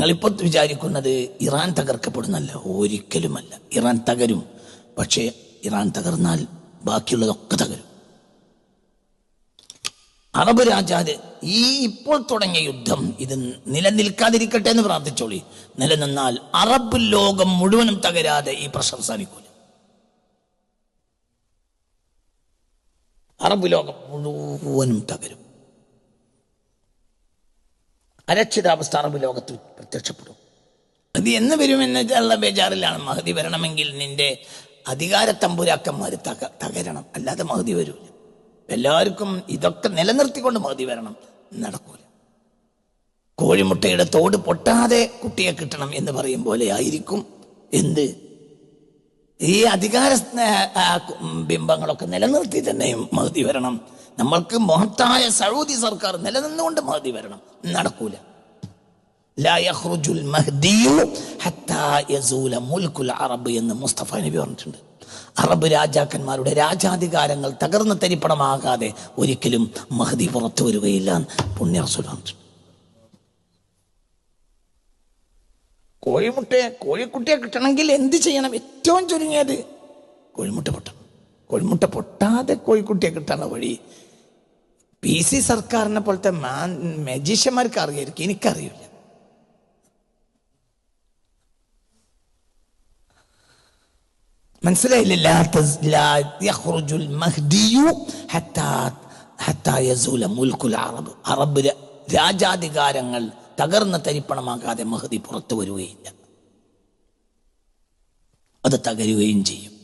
നിങ്ങളിപ്പോൾ വിചാരിക്കുന്നത് ഇറാൻ തകർക്കപ്പെടുന്നല്ല, ഒരിക്കലുമല്ല. ഇറാൻ തകരും. പക്ഷേ ഇറാൻ തകർന്നാൽ ബാക്കിയുള്ളതൊക്കെ തകരും. അറബ് രാജാവ് ഈ ഇപ്പോൾ തുടങ്ങിയ യുദ്ധം ഇത് നിലനിൽക്കാതിരിക്കട്ടെ എന്ന് പ്രാർത്ഥിച്ചോളി. നിലനിന്നാൽ അറബ് ലോകം മുഴുവനും തകരാതെ ഈ പ്രശ്നം അവസാനിക്കൂല. അറബ് ലോകം മുഴുവനും തകരും. അരക്ഷിതാവസ്ഥ അറബ് ലോകത്ത് പ്രത്യക്ഷപ്പെടും. അത് എന്ന് വരുമെന്നുള്ള ബേജാറിലാണ്. മഹദി വരണമെങ്കിൽ നിന്റെ അധികാര തമ്പുരാക്കന്മാർ തകരണം, അല്ലാതെ മഹദി വരൂല. എല്ലാവർക്കും ഇതൊക്കെ നിലനിർത്തിക്കൊണ്ട് മഹദി വരണം, നടക്കൂല. കോഴിമുട്ടയുടെ തോട് പൊട്ടാതെ കുട്ടിയെ കിട്ടണം എന്ന് പറയും പോലെ ആയിരിക്കും എന്ത് ഈ അധികാര ബിംബങ്ങളൊക്കെ നിലനിർത്തി തന്നെയും മഹദി വരണം. നമ്മൾക്ക് മഹത്തായ സൗദി സർക്കാർ നിലനിന്നുകൊണ്ട് മഹദി വരണം, നടക്കൂല. ലാ യഖ്റുജുൽ മഹ്ദിയു ഹത്താ യസൂല മുൽക്കുൽ അറബ് എന്ന് മുസ്തഫ നബി പറഞ്ഞിട്ടുണ്ട്. അറബ് രാജാക്കന്മാരുടെ രാജാധികാരങ്ങൾ തകർന്ന് തരിപ്പണമാകാതെ ഒരിക്കലും മഹദി പുറത്തു വരികയില്ല പുണ്യ റസൂൽ പറഞ്ഞിട്ടുണ്ട്. കോഴിക്കുട്ടിയെ കിട്ടണമെങ്കിൽ എന്ത് ചെയ്യണം? ഏറ്റവും ചുരുങ്ങിയത് കോഴിമുട്ട പൊട്ടണം. കോഴിമുട്ട പൊട്ടാതെ കോഴിക്കുട്ടിയെ കിട്ടാനുള്ള വഴി PC സർക്കാരിനെ പോലത്തെ മജീഷ്യന്മാർക്ക് അറിയായിരിക്കും, എനിക്കറിയില്ല. മനസ്സിലായില്ല? അറബ് രാജാധികാരങ്ങൾ തകർന്ന തരിപ്പണമാകാതെ മഹദി പുറത്തു വരികയില്ല, അത് തകരുകയും ചെയ്യും.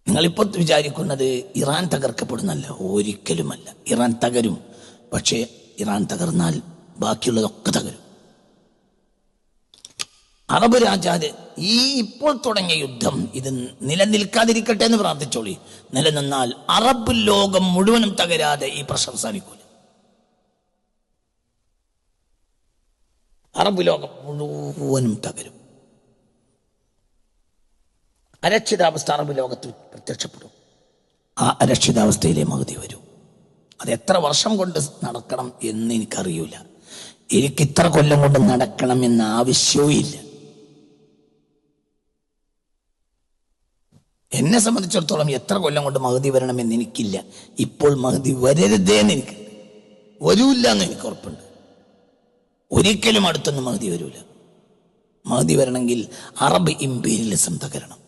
നിങ്ങളിപ്പോൾ വിചാരിക്കുന്നത് ഇറാൻ തകർക്കപ്പെടുന്നല്ല, ഒരിക്കലുമല്ല. ഇറാൻ തകരും. പക്ഷേ ഇറാൻ തകർന്നാൽ ബാക്കിയുള്ളതൊക്കെ തകരും. അറബ് രാജാവ് ഈ ഇപ്പോൾ തുടങ്ങിയ യുദ്ധം ഇത് നിലനിൽക്കാതിരിക്കട്ടെ എന്ന് പ്രാർത്ഥിച്ചോളി. നിലനിന്നാൽ അറബ് ലോകം മുഴുവനും തകരാതെ ഈ പ്രശ്നം അവസാനിക്കൂല. അറബ് ലോകം മുഴുവനും തകരും. അരക്ഷിതാവസ്ഥ അറബ് ലോകത്ത് പ്രത്യക്ഷപ്പെടും. ആ അരക്ഷിതാവസ്ഥയിലെ മഹദി വരും. അത് എത്ര വർഷം കൊണ്ട് നടക്കണം എന്ന് എനിക്കറിയില്ല. എനിക്ക് ഇത്ര കൊല്ലം കൊണ്ട് നടക്കണം എന്ന ആവശ്യവും ഇല്ല. എന്നെ സംബന്ധിച്ചിടത്തോളം എത്ര കൊല്ലം കൊണ്ട് മഹദി വരണമെന്ന് എനിക്കില്ല. ഇപ്പോൾ മഹദി വരരുതേന്ന് എനിക്ക് വരൂല്ല എന്ന് എനിക്ക് ഉറപ്പുണ്ട്. ഒരിക്കലും അടുത്തൊന്നും മഹദി വരൂല. മഹദി വരണമെങ്കിൽ അറബ് ഇംപീരിയലിസം തകരണം,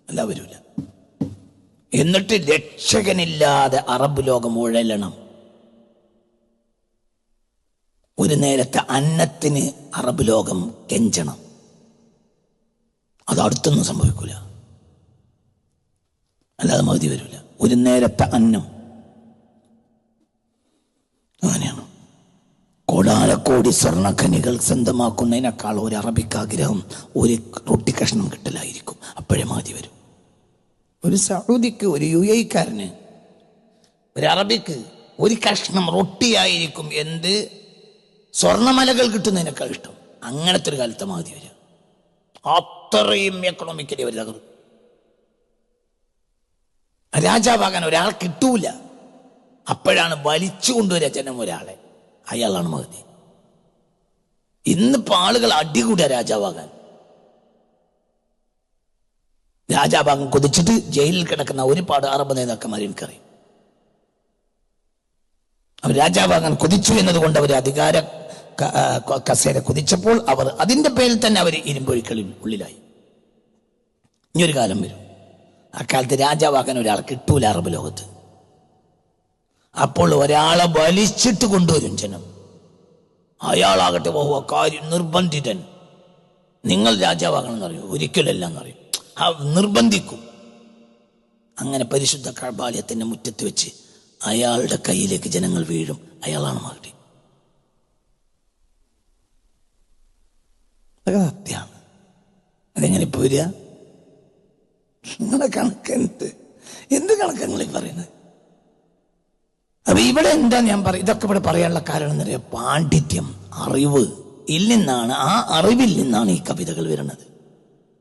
അല്ല വരൂല. എന്നിട്ട് രക്ഷകനില്ലാതെ അറബ് ലോകം ഉഴലണം. ഒരു നേരത്തെ അന്നത്തിന് അറബ് ലോകം കെഞ്ചണം. അത് അടുത്തൊന്നും സംഭവിക്കൂല, അല്ലാതെ മഹദി വരൂല. ഒരു നേരത്തെ അന്നം അങ്ങനെയാണ്. കോടാനക്കോടി സ്വർണ്ണഖനികൾ സ്വന്തമാക്കുന്നതിനേക്കാൾ ഒരു അറബിക്ക് ആഗ്രഹം ഒരു റൊട്ടി കഷ്ണം കിട്ടലായിരിക്കും. അപ്പോഴേ മഹദി വരും. ഒരു സൗദിക്ക്, ഒരു UAE-ക്കാരന്, ഒരു അറബിക്ക് ഒരു കഷ്ണം റൊട്ടിയായിരിക്കും എന്ത് സ്വർണ്ണമലകൾ കിട്ടുന്നതിനേക്കാൾ ഇഷ്ടം. അങ്ങനത്തെ ഒരു കാലത്ത് മഹദി വരിക. അത്രയും എക്കണോമിക്കലി അവർ തകർന്നു. രാജാവാകാൻ ഒരാൾ കിട്ടൂല. അപ്പോഴാണ് വലിച്ചു കൊണ്ടുവരിക ജനം ഒരാളെ, അയാളാണ് മഹദി. ഇന്നിപ്പോ ആളുകൾ അടികൂടുക രാജാവാകാൻ. രാജാവാകാൻ കൊതിച്ചിട്ട് ജയിലിൽ കിടക്കുന്ന ഒരുപാട് അറബ് നേതാക്കന്മാർ എനിക്കറിയും. അവർ രാജാവാകാൻ കൊതിച്ചു എന്നതുകൊണ്ട് അവർ അധികാര കസേര കുതിച്ചപ്പോൾ അവർ അതിന്റെ പേരിൽ തന്നെ അവർ ഇരുമ്പൊഴിക്കളിൽ ഉള്ളിലായി. ഇനിയൊരു കാലം വരും, അക്കാലത്ത് രാജാവാകാൻ ഒരാളെ കിട്ടൂല അറബ് ലോകത്ത്. അപ്പോൾ ഒരാളെ വലിച്ചിട്ട് കൊണ്ടുവരും ജനം. അയാളാകട്ടെ കാര്യം നിർബന്ധിതൻ, നിങ്ങൾ രാജാവാകണമെന്ന് അറിയും. ഒരിക്കലല്ല എന്നറിയും, നിർബന്ധിക്കും. അങ്ങനെ പരിശുദ്ധ കഅബാലയത്തിന്റെ മുറ്റത്ത് വെച്ച് അയാളുടെ കയ്യിലേക്ക് ജനങ്ങൾ വീഴും. അയാളാണ് മഹദി. അതൊക്കെ സത്യമാണ്. അതെങ്ങനെ ഇപ്പൊ വരിക? നിങ്ങളെ കണക്ക് എന്ത് കണക്കങ്ങളീ പറയുന്നത്? അപ്പൊ ഇവിടെ എന്താ ഞാൻ ഇതൊക്കെ ഇവിടെ പറയാനുള്ള കാരണം എന്ന് പറയാം, പാണ്ഡിത്യം, അറിവ് നിന്നാണ്, ആ അറിവിൽ നിന്നാണ് ഈ കവിതകൾ വരുന്നത്.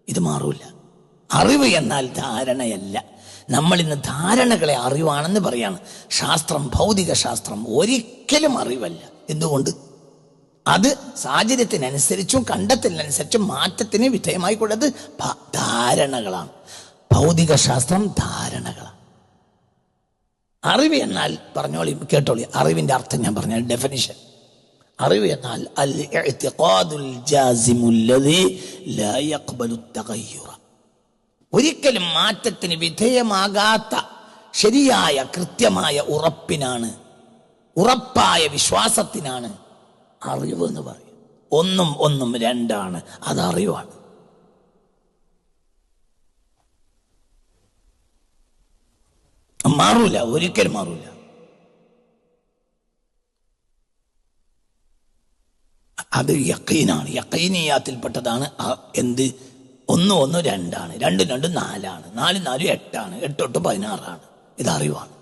ഇത് മാറൂല. അറിവ് എന്നാൽ ധാരണയല്ല. നമ്മൾ ഇന്ന് ധാരണകളെ അറിവാണെന്ന് പറയാണ്. ശാസ്ത്രം, ഭൗതിക ശാസ്ത്രം ഒരിക്കലും അറിവല്ല. എന്തുകൊണ്ട്? അത് സാഹചര്യത്തിനനുസരിച്ചും കണ്ടെത്തലിനനുസരിച്ചും മാറ്റത്തിന് വിധേയമായി കൊണ്ടത് ധാരണകളാണ്. ഭൗതിക ശാസ്ത്രം ധാരണകളാണ്. അറിവ് എന്നാൽ പറഞ്ഞോളി, കേട്ടോളി, അറിവിന്റെ അർത്ഥം ഞാൻ പറഞ്ഞ ഡെഫിനിഷൻ. അറിവ് എന്നാൽ ഒരിക്കലും മാറ്റത്തിന് വിധേയമാകാത്ത ശരിയായ കൃത്യമായ ഉറപ്പായ വിശ്വാസത്തിനാണ് അറിവ് എന്ന് പറയും. ഒന്നും രണ്ടാണ്, അത് അറിവാണ്. മാറൂല, ഒരിക്കലും മാറൂല. അത് യഖീനാണ്, യഖീനിയാത്തിൽപ്പെട്ടതാണ്. എന്ത്? 1 2 2 2 4 4 4 8 8 8 16. ഇത് അറിവാണ്.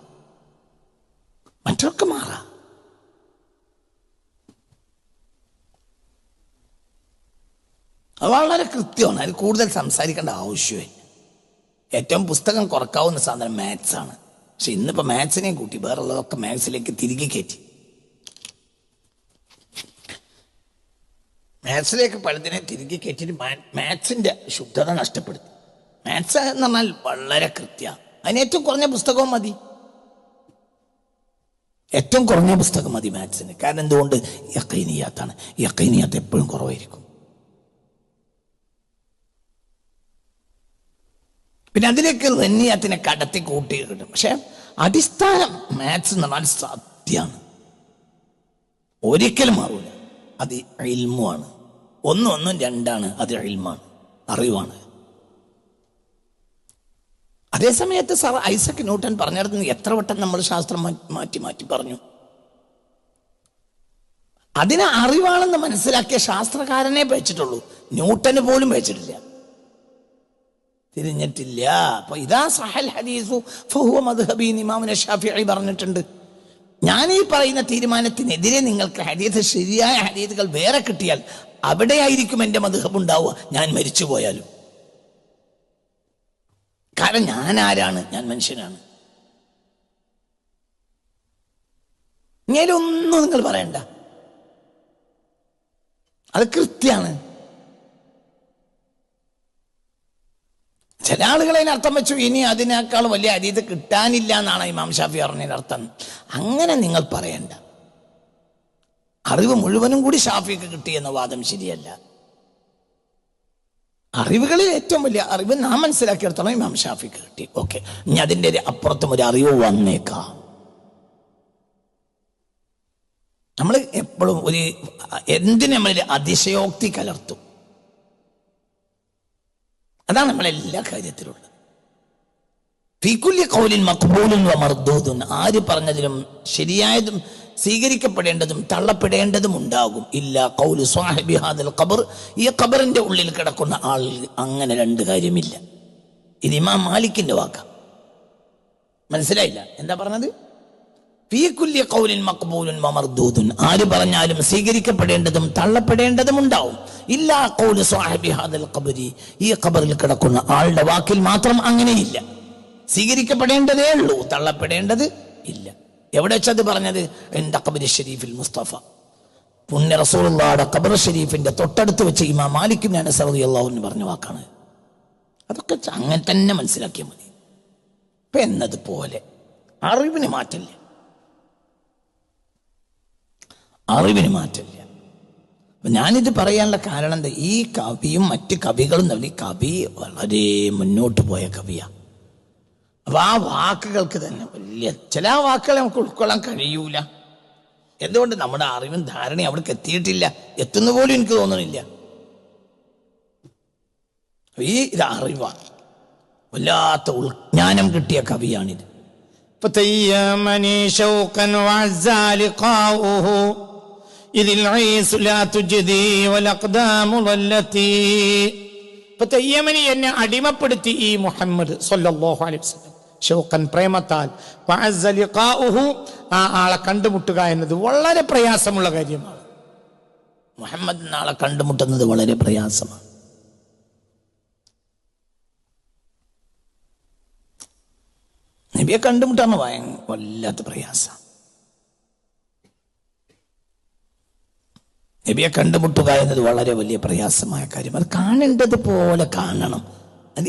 മറ്റൊക്കെ മാറാം. അത് വളരെ കൃത്യമാണ്. അത് കൂടുതൽ സംസാരിക്കേണ്ട ആവശ്യമില്ല. ഏറ്റവും പുസ്തകം കുറക്കാവുന്ന സാധനം മാത്സ് ആണ്. പക്ഷെ ഇന്നിപ്പോൾ മാത്സിനെയും കൂട്ടി വേറുള്ളതൊക്കെ മാത്സിലേക്ക് തിരികെ കയറ്റി. മാത്സിലേക്ക് പലതിനെ തിരികെ കയറ്റിയിട്ട് മാത്സിന്റെ ശുദ്ധത നഷ്ടപ്പെടുത്തി. മാത്സ് എന്ന് പറഞ്ഞാൽ വളരെ കൃത്യമാണ്. അതിന് ഏറ്റവും കുറഞ്ഞ പുസ്തകവും മതി. ഏറ്റവും കുറഞ്ഞ പുസ്തകം മതി മാത്സിന്. കാരണം എന്തുകൊണ്ട്? യഖീനിയാത്താണ്. യഖീനിയാത്ത് എപ്പോഴും കുറവായിരിക്കും. പിന്നെ അതിലേക്ക് റന്നിയത്തിനെ കടത്തി കൂട്ടി കിട്ടും. പക്ഷെ അടിസ്ഥാനം മാത്സ് എന്ന് പറഞ്ഞാൽ സത്യമാണ്, ഒരിക്കലും മാറൂല. അത് ഇൽമുമാണ്. 1 2 അത് ഇൽമാണ്, അറിവാണ്. അതേസമയത്ത് സർ ഐസക് ന്യൂട്ടൻ പറഞ്ഞിടത്തുനിന്ന് എത്ര വട്ടം നമ്മൾ ശാസ്ത്രം മാറ്റി മാറ്റി പറഞ്ഞു. അതിനെ അറിവാണെന്ന് മനസ്സിലാക്കിയ ശാസ്ത്രകാരനെ പേച്ചിട്ടുള്ളൂ, ന്യൂട്ടന് പോലും പേച്ചിട്ടില്ല, തിരിഞ്ഞിട്ടില്ല. അപ്പൊ ഇതാ സഹൽ ഹദീസു ഫഹുവ മദ്ഹബി ഇമാമുന ശാഫിഈ പറഞ്ഞിട്ടുണ്ട്. ഞാൻ ഈ പറയുന്ന തീരുമാനത്തിനെതിരെ നിങ്ങൾക്ക് ഹദീസ്, ശരിയായ ഹദീസുകൾ വേറെ കിട്ടിയാൽ അവിടെയായിരിക്കും എൻ്റെ മദ്ഹബ് ഉണ്ടാവുക, ഞാൻ മരിച്ചു പോയാലും. കാരണം ഞാൻ ആരാണ്? ഞാൻ മനുഷ്യനാണ്. ഇങ്ങനെയൊന്നും നിങ്ങൾ പറയണ്ട, അത് കൃത്യാണ്. ചില ആളുകൾ അതിനർത്ഥം വെച്ചു ഇനി അതിനേക്കാൾ വലിയ ഹദീസ് കിട്ടാനില്ല എന്നാണ് ഇമാം ഷാഫി പറഞ്ഞതിന്റെ അർത്ഥം. അങ്ങനെ നിങ്ങൾ പറയണ്ട. അറിവ് മുഴുവനും കൂടി ഷാഫിക്ക് കിട്ടിയെന്ന വാദം ശരിയല്ല. അറിവുകളിൽ ഏറ്റവും വലിയ അറിവ് നാം മനസ്സിലാക്കിയെടുത്തോളം ഇമാം ഷാഫിക്ക് കിട്ടി. ഓക്കെ, ഇനി അതിൻ്റെ അപ്പുറത്തും ഒരു അറിവ് വന്നേക്കാം. നമ്മൾ എപ്പോഴും എന്തിന് നമ്മൾ അതിശയോക്തി കലർത്തും. അതാണ് നമ്മളെല്ലാ കാര്യത്തിലുള്ളത്. ഫീകുല്ലി ഖൗലിൻ മഖ്ബൂലുൻ വ മർദൂദുൻ, ആര് പറഞ്ഞതിലും ശരിയായതും സ്വീകരിക്കപ്പെടേണ്ടതും തള്ളപ്പെടേണ്ടതും ഉണ്ടാകും. ഇല്ല ഖൗലു സാഹിബി ഹാദൽ ഖബർ, ഈ ഖബറിന്റെ ഉള്ളിൽ കിടക്കുന്ന ആൾ, അങ്ങനെ 2 കാര്യമില്ല. ഇത് ഇമാം മാലിക്കിന്റെ വാക്ക. മനസ്സിലായില്ല എന്താ പറഞ്ഞത്? ഫീകുല്ലി ഖൗലിൻ മഖ്ബൂലുൻ വ മർദൂദുൻ, ആര് പറഞ്ഞാലും സ്വീകരിക്കപ്പെടേണ്ടതും തള്ളപ്പെടേണ്ടതും ഉണ്ടാവും. ഇല്ലാ ഖൗലു സാഹിബി ഹാദൽ ഖബരി, ഈ ഖബറിൽ കിടക്കുന്ന ആളുടെ വാക്കിൽ മാത്രം അങ്ങനെയില്ല. സ്വീകരിക്കപ്പെടേണ്ടതേ ഉള്ളൂ, തള്ളപ്പെടേണ്ടത് ഇല്ല. എവിടെ വെച്ചത് പറഞ്ഞത്? എൻ്റെ ഖബരി ഷരീഫിൽ മുസ്തഫ, പുണ്യ റസൂലുള്ളാഹിയുടെ ഖബർ ഷരീഫിന്റെ തൊട്ടടുത്ത് വെച്ച് ഇമാം മാലിക് ഇബ്നു അനസ് റളിയല്ലാഹു അൻഹു പറഞ്ഞ വാക്കാണ്. അതൊക്കെ അങ്ങനെ തന്നെ മനസ്സിലാക്കിയാൽ മതി. ഇപ്പൊ എന്നതുപോലെ അറിവിന് മാറ്റില്ല, അറിവിന് മാറ്റില്ല. ഞാനിത് പറയാനുള്ള കാരണം എന്താ? ഈ കവിയും മറ്റ് കവികളും തമ്മിൽ, കവി വളരെ മുന്നോട്ട് പോയ കവിയാണ്. അപ്പൊ ആ വാക്കുകൾക്ക് തന്നെ വലിയ ചില വാക്കുകൾ നമുക്ക് ഉൾക്കൊള്ളാൻ കഴിയൂല. എന്തുകൊണ്ട്? നമ്മുടെ അറിവും ധാരണയും അവിടേക്ക് എത്തിയിട്ടില്ല, എത്തുന്ന പോലും എനിക്ക് തോന്നണില്ല. ഇത് അറിവാണ്, വല്ലാത്ത ഉൾജ്ഞാനം കിട്ടിയ കവിയാണിത്. എന്നെ അടിമപ്പെടുത്തി ഈ മുഹമ്മദ് സ്വല്ലല്ലാഹു അലൈഹി വസല്ലം, ഷൗഖൻ പ്രേമത്താൽ, ആ ആളെ കണ്ടുമുട്ടുക എന്നത് വളരെ പ്രയാസമുള്ള കാര്യമാണ്. മുഹമ്മദ് നാളെ കണ്ടുമുട്ടുന്നത് വളരെ പ്രയാസമാണ്. നബിയെ കണ്ടുമുട്ടാണ് വല്ലാത്ത പ്രയാസം. നബിയെ കണ്ടുമുട്ടുക എന്നത് വളരെ വലിയ പ്രയാസമായ കാര്യം. അത് കാണേണ്ടതുപോലെ കാണണം. അത്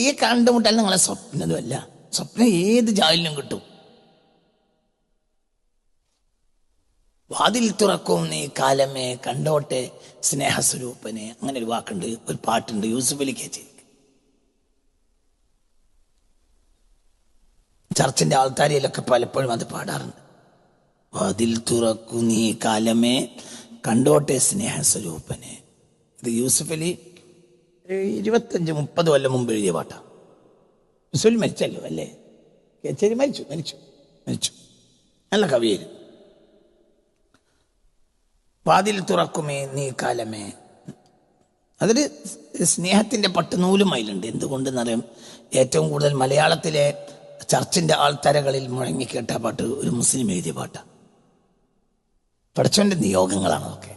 ഈ കണ്ടുമുട്ടാൽ നിങ്ങളെ സ്വപ്നതുമല്ല, സ്വപ്നം ഏത് ജാലിനും കിട്ടും. വാതിൽ തുറക്കും നീ കാലമേ കണ്ടോട്ടെ സ്നേഹസ്വരൂപനെ. അങ്ങനെ ഒരു വാക്കുണ്ട്, ഒരു പാട്ടുണ്ട്, യൂസുഫ് അലി കേച്ചി. ചർച്ചിന്റെ ആൾത്താരിയിലൊക്കെ പലപ്പോഴും അത് പാടാറുണ്ട്. വാതിൽ തുറക്കു നീ കാലമേ കണ്ടോട്ടെ സ്നേഹസ്വരൂപനെ. ഇത് യൂസുഫ് അലി 25-30 കൊല്ലം മുമ്പ് എഴുതിയ പാട്ടാണ്. യൂസുഫ് മരിച്ചല്ലോ അല്ലേ? കേച്ചേരി മരിച്ചു. നല്ല കവിയായിരുന്നു. വാതിൽ തുറക്കുമേ നീ കാലമേ. അതൊരു സ്നേഹത്തിന്റെ പട്ടുനൂലും അതിലുണ്ട്. എന്തുകൊണ്ടെന്നറിയാം, ഏറ്റവും കൂടുതൽ മലയാളത്തിലെ ചർച്ചിന്റെ ആൾത്തരകളിൽ മുഴങ്ങിക്കേട്ട പാട്ട് ഒരു മുസ്ലിം എഴുതിയ പാട്ടാണ്. പഠിച്ചവന്റെ നിയോഗങ്ങളാണ് അതൊക്കെ.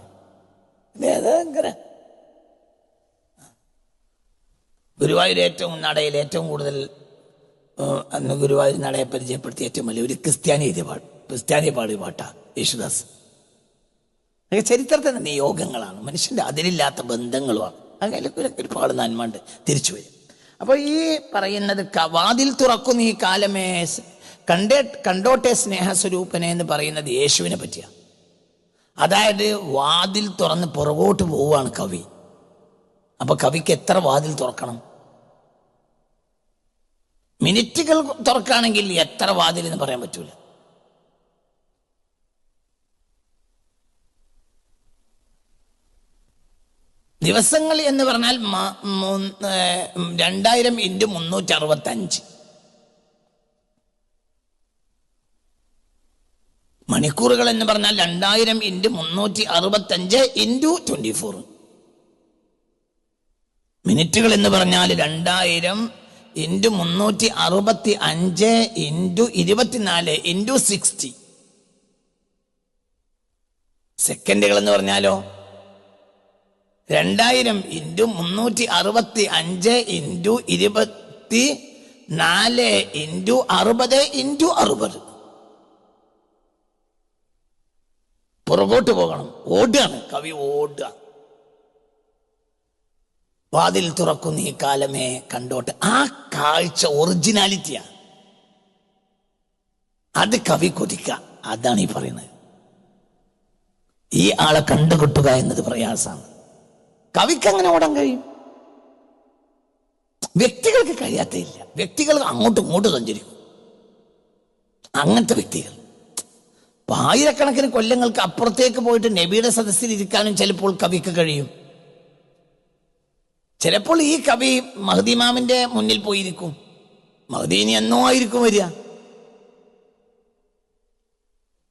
ഭയങ്കര ഗുരുവായൂർ നടയിൽ ഏറ്റവും കൂടുതൽ അന്ന് ഗുരുവായൂർ നടയെ പരിചയപ്പെടുത്തിയ ഏറ്റവും വലിയ ഒരു ക്രിസ്ത്യാനി പാടിയ പാട്ടാ യേശുദാസ്. ചരിത്രത്തിന്റെ നിയോഗങ്ങളാണ്, മനുഷ്യന്റെ അതിലില്ലാത്ത ബന്ധങ്ങളുമാണ്. അങ്ങനെ ഒരുപാട് നന്മണ്ട് തിരിച്ചു വരും. അപ്പൊ ഈ പറയുന്നത് വാതിൽ തുറക്കുന്നു ഈ കാലമേ കണ്ടോട്ടെ സ്നേഹസ്വരൂപനെ എന്ന് പറയുന്നത് യേശുവിനെ പറ്റിയാണ്. അതായത് വാതിൽ തുറന്ന് പുറകോട്ട് പോവുകയാണ് കവി. അപ്പൊ കവിക്ക് എത്ര വാതിൽ തുറക്കണം? മിനിറ്റുകൾ തുറക്കുകയാണെങ്കിൽ എത്ര വാതിൽ എന്ന് പറയാൻ പറ്റൂല. ദിവസങ്ങൾ എന്ന് പറഞ്ഞാൽ 2000 × 365. മണിക്കൂറുകൾ എന്ന് പറഞ്ഞാൽ 2000 × 365 × 24. മിനിറ്റുകൾ എന്ന് പറഞ്ഞാൽ 2000 × 365 × 24 × 60. സെക്കൻഡുകൾ എന്ന് പറഞ്ഞാലോ 2000 × 365 × 24 × 60 × 60. പുറകോട്ട് പോകണം, ഓടുകയാണ് കവി, ഓടുക. വാതിൽ തുറക്കുന്നു ഈ കാലമേ കണ്ടോട്ടെ. ആ കാഴ്ച ഒറിജിനാലിറ്റിയാ, അത് കവി കൊതിക്ക. അതാണ് ഈ പറയുന്നത്. ഈ ആളെ കണ്ടുകിട്ടുക എന്നത് പ്രയാസമാണ്. കവിക്ക് അങ്ങനെ ഓടാൻ കഴിയും, വ്യക്തികൾക്ക് കഴിയാത്തയില്ല. വ്യക്തികൾ അങ്ങോട്ടും ഇങ്ങോട്ടും സഞ്ചരിക്കും. അങ്ങനത്തെ വ്യക്തികൾ 1000കണക്കിന് കൊല്ലങ്ങൾക്ക് അപ്പുറത്തേക്ക് പോയിട്ട് നബിയുടെ സദസ്സിൽ ഇരിക്കാനും ചിലപ്പോൾ കവിക്ക് കഴിയും. ചിലപ്പോൾ ഈ കവി മഹ്ദി ഇമാമിന്റെ മുന്നിൽ പോയിരിക്കും. മഹ്ദി ഇനി എന്നോ ആയിരിക്കും വരിക.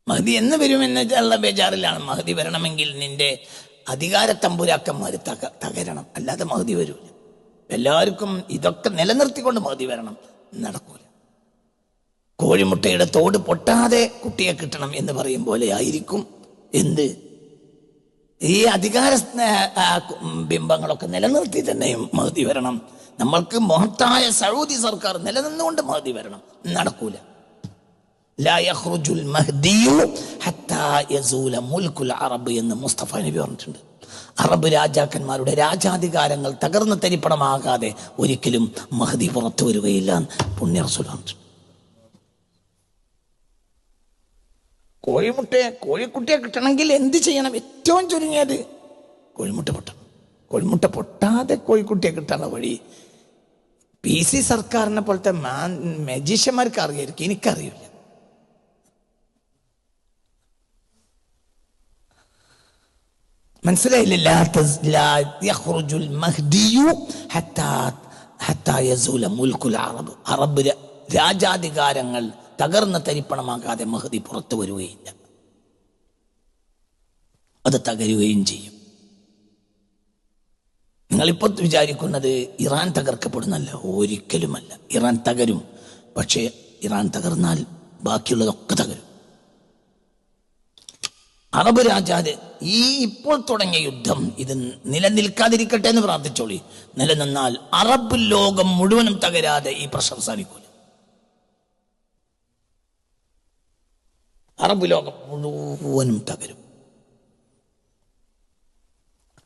മഹ്ദി എന്ന് വരുമെന്നുള്ള ബേജാറിലാണ്. മഹ്ദി വരണമെങ്കിൽ നിന്റെ അധികാര തമ്പുരാക്കന്മാർ തകരണം, അല്ലാതെ മഹ്ദി വരൂല. എല്ലാവർക്കും ഇതൊക്കെ നിലനിർത്തിക്കൊണ്ട് മഹ്ദി വരണം, നടക്കൂല. കോഴിമുട്ടയുടെ തോട് പൊട്ടാതെ കുട്ടിയെ കിട്ടണം എന്ന് പറയും പോലെ ആയിരിക്കും എന്ത് ഈ അധികാര ബിംബങ്ങളൊക്കെ നിലനിർത്തി തന്നെയും മഹ്ദി വരണം. നമ്മൾക്ക് മഹത്തായ സൗദി സർക്കാർ നിലനിന്നുകൊണ്ട് മഹ്ദി വരണം, നടക്കൂല. ലാ യഖ്റുജുൽ മഹ്ദിയു ഹത്താ യസൂല മുൽക്കുൽ അറബ് എന്ന് മുസ്തഫ നബി പറഞ്ഞിട്ടുണ്ട്. അറബ് രാജാക്കന്മാരുടെ രാജാധികാരങ്ങൾ തകർന്ന് തരിപ്പണമാകാതെ ഒരിക്കലും മഹ്ദി പുറത്തു വരികയില്ല പുണ്യ റസൂൽ പറഞ്ഞിട്ടുണ്ട്. കോഴിക്കുട്ടിയെ കിട്ടണമെങ്കിൽ എന്ത് ചെയ്യണം? ഏറ്റവും ചുരുങ്ങിയത് കോഴിമുട്ട പൊട്ടണം. കോഴിമുട്ട പൊട്ടാതെ കോഴിക്കുട്ടിയെ കിട്ടാനുള്ള വഴി PC സർക്കാരിനെ പോലത്തെ മജീഷ്യന്മാർക്ക് അറിയായിരിക്കും, എനിക്കറിയില്ല. മനസ്സിലായില്ല? അറബ് രാജാധികാരങ്ങൾ തകർന്ന തരിപ്പണമാകാതെ മഹ്ദി പുറത്തു വരികയില്ല. അത് തകരുകയും ചെയ്യും. നിങ്ങളിപ്പോൾ വിചാരിക്കുന്നത് ഇറാൻ തകർക്കപ്പെടുന്നല്ല, ഒരിക്കലുമല്ല. ഇറാൻ തകരും, പക്ഷേ ഇറാൻ തകർന്നാൽ ബാക്കിയുള്ളതൊക്കെ തകരും. അറബ് രാജാവ് ഈ ഇപ്പോൾ തുടങ്ങിയ യുദ്ധം ഇത് നിലനിൽക്കാതിരിക്കട്ടെ എന്ന് പ്രാർത്ഥിച്ചോളി. നിലനിന്നാൽ അറബ് ലോകം മുഴുവനും തകരാതെ ഈ പ്രശ്നം സാധിക്കൂല. അറബ് ലോകം മുഴുവനും തകരും.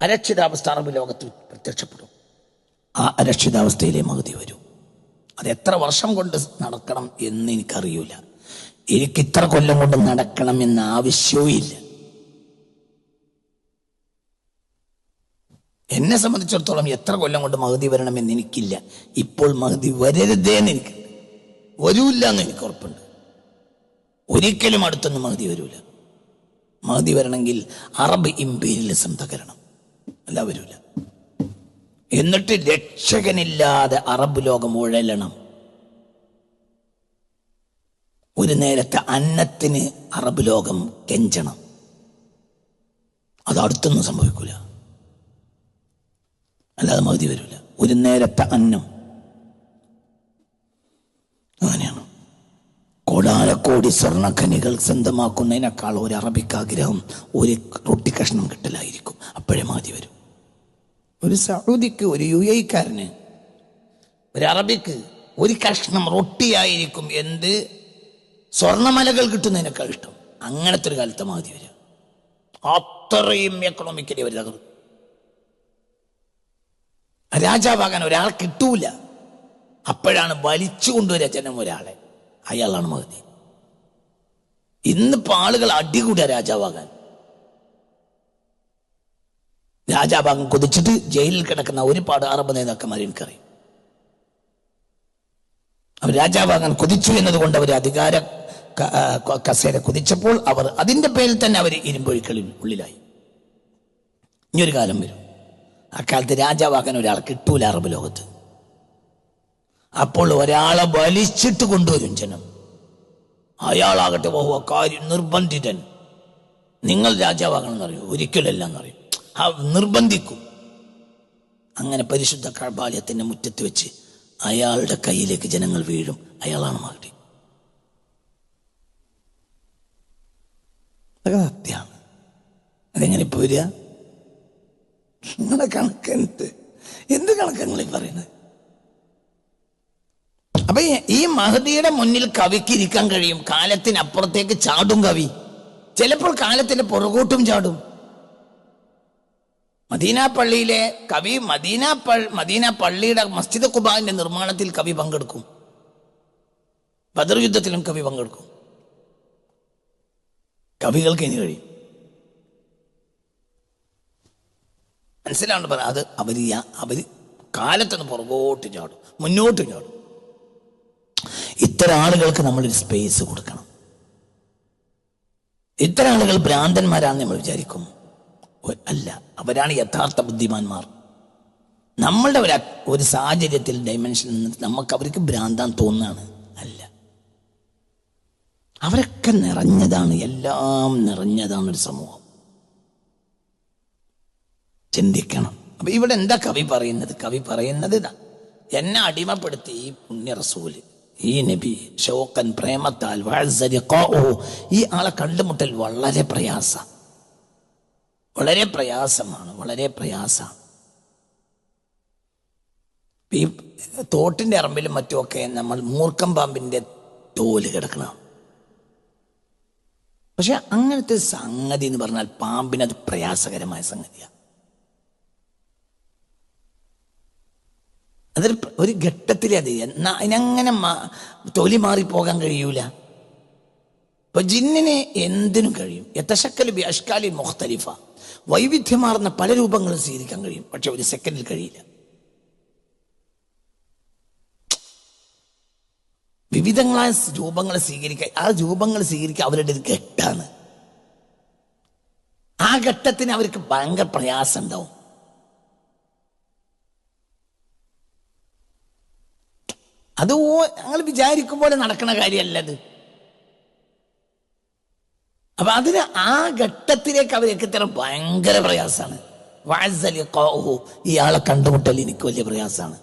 അരക്ഷിതാവസ്ഥ അറബ് ലോകത്ത് പ്രത്യക്ഷപ്പെടും. ആ അരക്ഷിതാവസ്ഥയിലെ മഹദി വരും. അത് എത്ര വർഷം കൊണ്ട് നടക്കണം എന്ന് എനിക്കറിയില്ല. എനിക്ക് ഇത്ര കൊല്ലം കൊണ്ട് നടക്കണം എന്ന ആവശ്യവും ഇല്ല. എന്നെ സംബന്ധിച്ചിടത്തോളം എത്ര കൊല്ലം കൊണ്ട് മഹദി വരണമെന്ന് എനിക്കില്ല. ഇപ്പോൾ മഹദി വരരുതേന്ന് എനിക്ക് വരൂല്ല എന്ന് എനിക്ക് ഉറപ്പുണ്ട്. ഒരിക്കലും അടുത്തൊന്നും മഹദി വരൂല. മഹദി വരണമെങ്കിൽ അറബ് ഇംപീരിയലിസം തകരണം, അല്ല വരൂല. എന്നിട്ട് രക്ഷകനില്ലാതെ അറബ് ലോകം ഉഴലണം. ഒരു നേരത്തെ അന്നത്തിന് അറബ് ലോകം കെഞ്ചണം. അത് അടുത്തൊന്നും സംഭവിക്കൂല, അല്ലാതെ മഹദി വരൂല. ഒരു നേരത്തെ അന്നം അങ്ങനെയാണ്. കോടാനക്കോടി സ്വർണ്ണഖനികൾ സ്വന്തമാക്കുന്നതിനേക്കാൾ ഒരു അറബിക്ക് ആഗ്രഹം ഒരു റൊട്ടി കഷ്ണം കിട്ടലായിരിക്കും. അപ്പോഴേ മഹദി വരും. ഒരു സൗദിക്ക്, ഒരു UAE-ക്കാരന്, ഒരു അറബിക്ക് ഒരു കഷ്ണം റൊട്ടിയായിരിക്കും എന്ത് സ്വർണ്ണമലകൾ കിട്ടുന്നതിനേക്കാൾ ഇഷ്ടം. അങ്ങനത്തെ ഒരു കാലത്ത് മഹദി വരിക. അത്രയും എക്കണോമിക്കലി അവർ തകർന്നു. രാജാവാകാൻ ഒരാൾ കിട്ടൂല. അപ്പോഴാണ് വലിച്ചു കൊണ്ടുവരിക ജനം ഒരാളെ. അയാളാണ് മഹദി. ഇന്നിപ്പോ ആളുകൾ അടികൂടുക രാജാവാകാൻ. രാജാവാകാൻ കൊതിച്ചിട്ട് ജയിലിൽ കിടക്കുന്ന ഒരുപാട് അറബ് നേതാക്കന്മാരെ എനിക്കറിയാം. അവർ രാജാവാകാൻ കൊതിച്ചു എന്നതുകൊണ്ട് അവർ അധികാര കസേര കൊതിച്ചപ്പോൾ അവർ അതിന്റെ പേരിൽ തന്നെ അവർ ഇരുമ്പൊഴിക്കളിൽ ഉള്ളിലായി. ഇനിയൊരു കാലം വരും, അക്കാലത്ത് രാജാവാകാൻ ഒരാൾ കിട്ടൂല അറബ് ലോകത്ത്. അപ്പോൾ ഒരാളെ വലിച്ചിട്ട് കൊണ്ടുവരും ജനം. അയാളാകട്ടെ കാര്യം നിർബന്ധിതൻ, നിങ്ങൾ രാജാവാകണം എന്നറിയും. ഒരിക്കലല്ല എന്നറിയും. നിർബന്ധിക്കും. അങ്ങനെ പരിശുദ്ധ കഅബാലയത്തിന്റെ മുറ്റത്ത് വെച്ച് അയാളുടെ കയ്യിലേക്ക് ജനങ്ങൾ വീഴും. അയാളാണ് മഹദി. അതൊക്കെ സത്യമാണ്. അതെങ്ങനെ ഇപ്പൊ വരിക? നിങ്ങളെ കണക്ക് എന്ത് കണക്കങ്ങളീ പറയുന്നത്? അപ്പൊ ഈ മഹദിയുടെ മുന്നിൽ കവിക്ക് ഇരിക്കാൻ കഴിയും. കാലത്തിനപ്പുറത്തേക്ക് ചാടും കവി. ചിലപ്പോൾ കാലത്തിന്റെ പുറകോട്ടും ചാടും. മദീന പള്ളിയിലെ കവി മദീന പള്ളിയുടെ മസ്ജിദ് ഖുബാന്റെ നിർമ്മാണത്തിൽ കവി പങ്കെടുക്കും. ബദർ യുദ്ധത്തിലും കവി പങ്കെടുക്കും. കവികൾക്ക് ഇനി കഴിയും. മനസ്സിലാണ് പറഞ്ഞത്. അത് അവര് കാലത്തിന് പുറകോട്ട് ചാടും, മുന്നോട്ട് ചാടും. ഇത്തരം ആളുകൾക്ക് നമ്മളൊരു സ്പേസ് കൊടുക്കണം. ഇത്തരം ആളുകൾ ഭ്രാന്തന്മാരാണെന്ന് നമ്മൾ വിചാരിക്കും. അല്ല, അവരാണ് യഥാർത്ഥ ബുദ്ധിമാന്മാർ. നമ്മളുടെ ഒരു സാഹചര്യത്തിൽ ഡൈമെൻഷനിൽ നിന്ന് നമുക്ക് അവർക്ക് ഭ്രാന്താൻ തോന്നുകയാണ്. അല്ല, അവരൊക്കെ നിറഞ്ഞതാണ്, എല്ലാം നിറഞ്ഞതാണ് ഒരു സമൂഹം. ചിന്തിക്കണം. അപ്പൊ ഇവിടെ എന്താ കവി പറയുന്നത്? കവി പറയുന്നത് എന്നെ അടിമപ്പെടുത്തി ഈ പുണ്യ റസൂല്, ഈ നബി ഷൗഖൻ പ്രേമത്താൽ ഈ ആളെ കണ്ടുമുട്ടൽ വളരെ പ്രയാസമാണ്. വളരെ പ്രയാസമാണ്. ഈ തോട്ടിന്റെ അറമ്പിലും മറ്റുമൊക്കെ നമ്മൾ മൂർക്കം പാമ്പിന്റെ തോല് കിടക്കണം. പക്ഷെ അങ്ങനത്തെ സംഗതി എന്ന് പറഞ്ഞാൽ പാമ്പിനത് പ്രയാസകരമായ സംഗതിയാണ്. അതൊരു ഒരു ഘട്ടത്തിൽ അത് അതിനങ്ങനെ തൊലി മാറിപ്പോകാൻ കഴിയൂല. ഇപ്പൊ ജിന്നിന് എന്തിനും കഴിയും. യതശക്കലു ബി അഷ്കാലിൻ മുഖ്തലിഫ, വൈവിധ്യമാർന്ന പല രൂപങ്ങളും സ്വീകരിക്കാൻ കഴിയും. പക്ഷെ ഒരു സെക്കൻഡിൽ കഴിയില്ല. വിവിധങ്ങളായ രൂപങ്ങൾ സ്വീകരിക്കാൻ, ആ രൂപങ്ങൾ സ്വീകരിക്കാൻ അവരുടെ ഒരു ഘട്ടമാണ്. ആ ഘട്ടത്തിന് അവർക്ക് ഭയങ്കര പ്രയാസം ഉണ്ടാവും. അത് ഞങ്ങൾ വിചാരിക്കും പോലെ നടക്കുന്ന കാര്യമല്ലത്. അപ്പൊ അതിന് ആ ഘട്ടത്തിലേക്ക് അവർക്ക് ഭയങ്കര പ്രയാസമാണ്. ഇയാളെ കണ്ടുമുട്ടൽ എനിക്ക് വലിയ പ്രയാസമാണ്.